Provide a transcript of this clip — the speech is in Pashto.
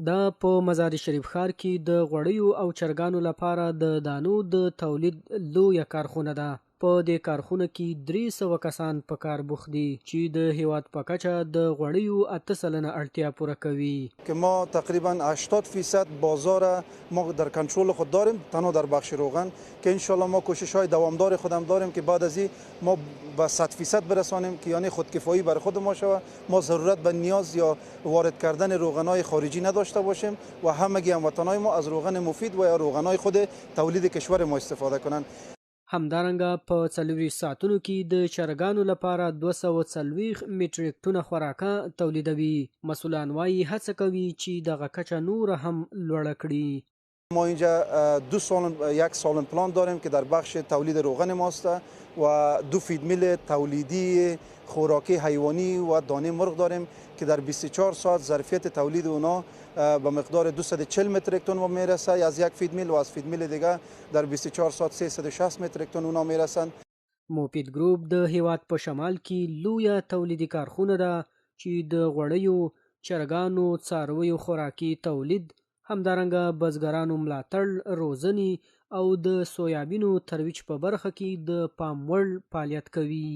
دا په مزار شریف ښار کې د غوړیو او چرګانو لپاره د دانو د تولید لویه کارخونه ده. په دې کارخونه کې 300 کسان په کار بوخت دي چې د هیواد په کچه د غوړیو 8 سلنه اړتیا پوره کوي. که ما تقریبا 80% بازار ما در کنترل خود داریم، تنها در بخش روغن که انشالله ما کوشش های دوامدار خودم داریم که بعد از این ما به 100% برسانیم که یعنی خودکفایی بر خود ما شود. ما ضرورت به نیاز یا وارد کردن روغن های خارجی نداشته باشیم و همگی هموطنان ما از روغن مفید و یا روغن های خود تولید کشور ما استفاده کنند. همدارنګه په 40 ساعتونو کې د چرګانو لپاره 240 میټریک ټونه خوراکه تولیدوي. مسئولان وايي هڅه کوي چې دغه کچه نور هم لوړه کړي. ما اینجا یک سالن پلان داریم که در بخش تولید روغن ماست و 2 فید میل تولیدی خوراکی حیوانی و دانه مرغ داریم که در 24 ساعت ظرفیت تولید اونا به مقدار 240 متریک تن میرسه از یک فید میل و از فید میل دیگه در 24 ساعت 360 متریک تن اونا میرسند. موپید ګروپ د هیواد په شمال کې لویه تولیدي کارخونه ده چې د غوړیو، چرګانو، څارویو خوراکي تولید، همدارنګه بزګرانو ملاتړ، روزنې او د سویابینو ترویج په برخه کې د پام وړ فعالیت کوي.